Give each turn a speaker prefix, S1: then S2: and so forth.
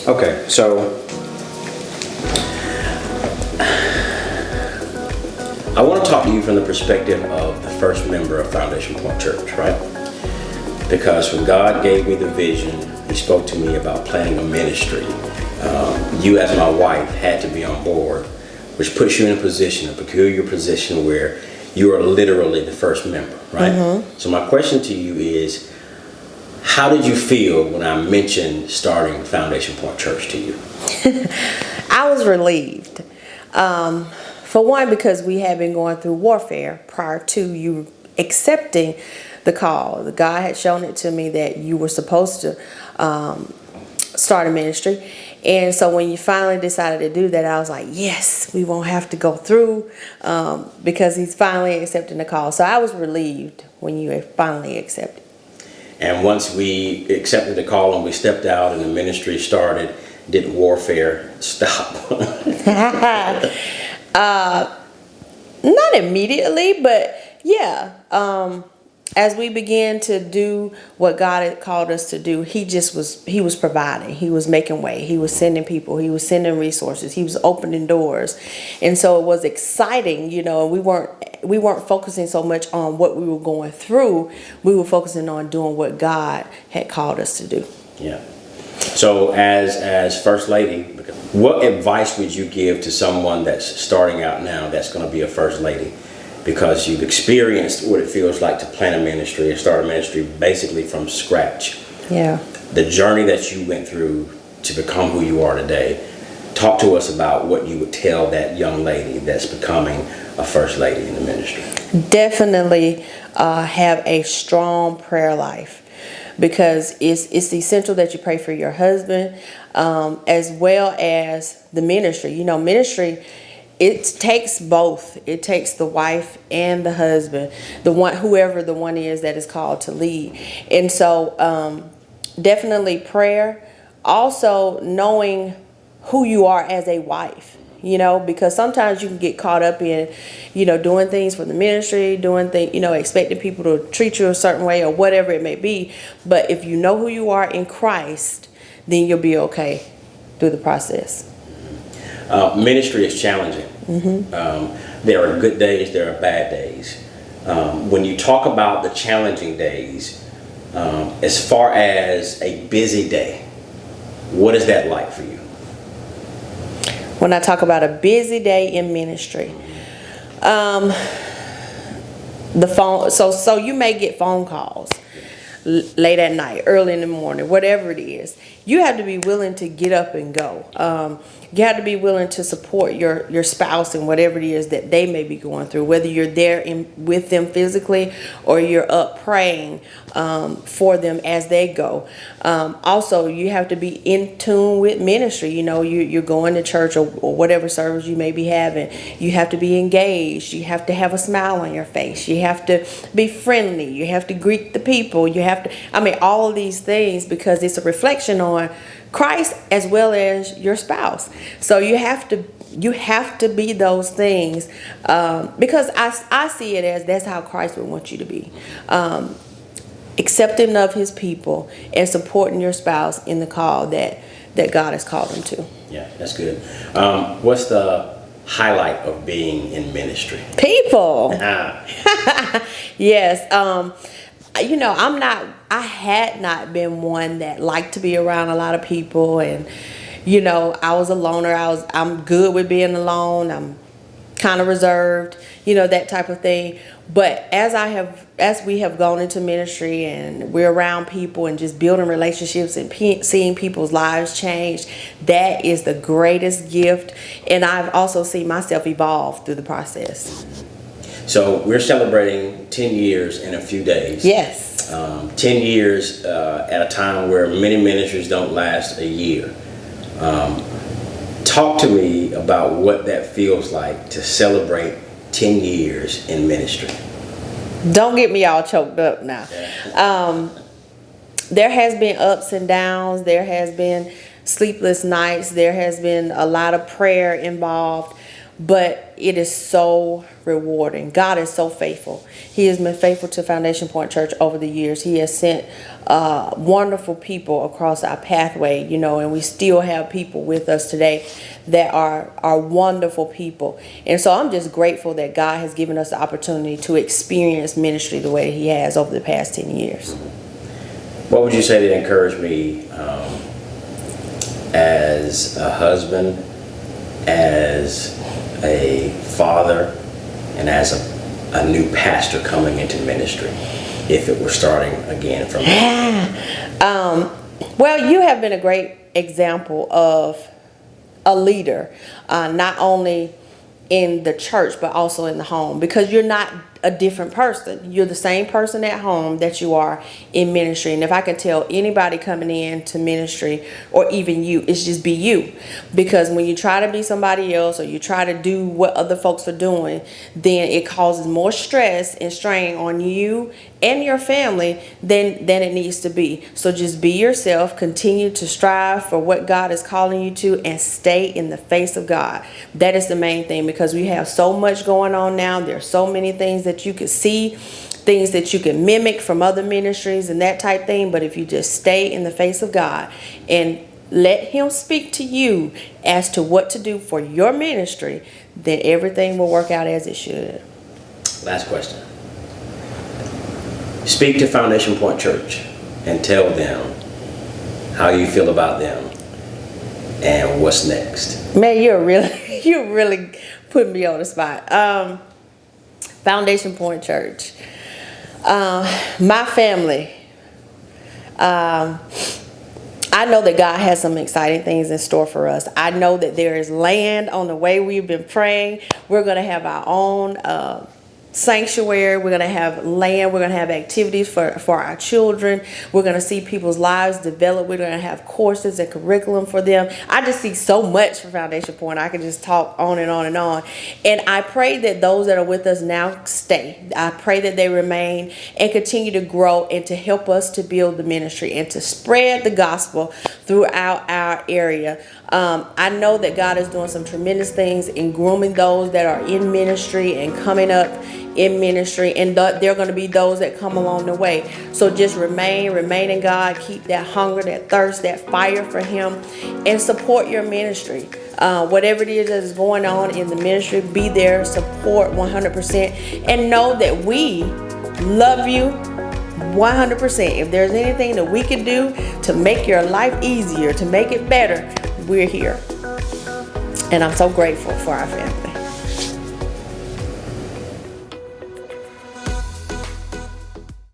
S1: Okay, so I want to talk to you from the perspective of the first member of Foundation Point Church, right? Because when God gave me the vision, He spoke to me about planning a ministry. You as my wife had to be on board, which puts you in a peculiar position where you are literally the first member, right? Mm-hmm. So my question to you is, how did you feel when I mentioned starting Foundation Point Church to you?
S2: I was relieved. For one, because we had been going through warfare prior to you accepting the call. God had shown it to me that you were supposed to start a ministry. And so when you finally decided to do that, I was like, yes, we won't have to go through because He's finally accepting the call. So I was relieved when you finally accepted.
S1: And once we accepted the call and we stepped out and the ministry started, did warfare stop?
S2: Not immediately, but yeah. As we began to do what God had called us to do, He was providing. He was making way. He was sending people. He was sending resources. He was opening doors. And so it was exciting, we weren't focusing so much on what we were going through. We were focusing on doing what God had called us to do.
S1: Yeah. So as First Lady, what advice would you give to someone that's starting out now that's going to be a First Lady? Because you've experienced what it feels like to plan a ministry and start a ministry basically from scratch.
S2: Yeah.
S1: The journey that you went through to become who you are today. Talk to us about what you would tell that young lady that's becoming a First Lady in the ministry.
S2: Definitely have a strong prayer life. Because it's essential that you pray for your husband as well as the ministry. Ministry, it takes both. It takes the wife and the husband, whoever the one is that is called to lead. And so definitely prayer. Also knowing who you are as a wife. Because sometimes you can get caught up in, doing things for the ministry, doing things, expecting people to treat you a certain way or whatever it may be. But if you know who you are in Christ, then you'll be okay through the process.
S1: Ministry is challenging. Mm-hmm. There are good days, there are bad days. When you talk about the challenging days, as far as a busy day, what is that like for you?
S2: When I talk about a busy day in ministry, the phone. So you may get phone calls late at night, early in the morning, whatever it is. You have to be willing to get up and go. You have to be willing to support your spouse in whatever it is that they may be going through, whether you're there with them physically or you're up praying for them as they go. Also, you have to be in tune with ministry. You're going to church or whatever service you may be having. You have to be engaged. You have to have a smile on your face. You have to be friendly. You have to greet the people. You have to, all of these things, because it's a reflection on Christ as well as your spouse. So you have to be those things because I see it as that's how Christ would want you to be. Accepting of His people and supporting your spouse in the call that God has called them to. Yeah,
S1: that's good. What's the highlight of being in ministry?
S2: People. Yes. I had not been one that liked to be around a lot of people, and I was a loner. I'm good with being alone. I'm kind of reserved, that type of thing. But as we have gone into ministry and we're around people and just building relationships and seeing people's lives change, that is the greatest gift. And I've also seen myself evolve through the process.
S1: So we're celebrating 10 years in a few days.
S2: Yes.
S1: 10 years at a time where many ministries don't last a year. Talk to me about what that feels like to celebrate 10 years in ministry.
S2: Don't get me all choked up now. There has been ups and downs. There has been sleepless nights. There has been a lot of prayer involved. but it is so rewarding. God is so faithful. He has been faithful to Foundation Point Church over the years. He has sent wonderful people across our pathway, and we still have people with us today that are wonderful people. And so I'm just grateful that God has given us the opportunity to experience ministry the way He has over the past 10 years.
S1: What would you say that encouraged me as a husband, as a father, and as a new pastor coming into ministry, if it were starting again from
S2: well, you have been a great example of a leader, not only in the church but also in the home, because you're not a different person. You're the same person at home that you are in ministry. And if I can tell anybody coming into ministry, or even you, it's just be you. Because when you try to be somebody else, or you try to do what other folks are doing, then it causes more stress and strain on you and your family than it needs to be. So just be yourself, continue to strive for what God is calling you to, and stay in the face of God. That is the main thing, because we have so much going on now. There are so many things that you can see, things that you can mimic from other ministries and that type thing. But if you just stay in the face of God and let Him speak to you as to what to do for your ministry, then everything will work out as it should.
S1: Last question. Speak to Foundation Point Church and tell them how you feel about them and what's next.
S2: Man, you're really putting me on the spot. Foundation Point Church, my family. I know that God has some exciting things in store for us. I know that there is land on the way. We've been praying. We're going to have our own sanctuary. We're going to have land. We're going to have activities for our children. We're going to see people's lives develop. We're going to have courses and curriculum for them. I just see so much for Foundation Point. I can just talk on and on and on. And I pray that those that are with us now stay. I pray that they remain and continue to grow and to help us to build the ministry and to spread the gospel throughout our area. I know that God is doing some tremendous things in grooming those that are in ministry and coming up in ministry, and there are going to be those that come along the way. So just remain in God, keep that hunger, that thirst, that fire for Him, and support your ministry. Whatever it is that is going on in the ministry, be there, support 100%, and know that we love you 100%. If there's anything that we can do to make your life easier, to make it better, we're here. And I'm so grateful for our family.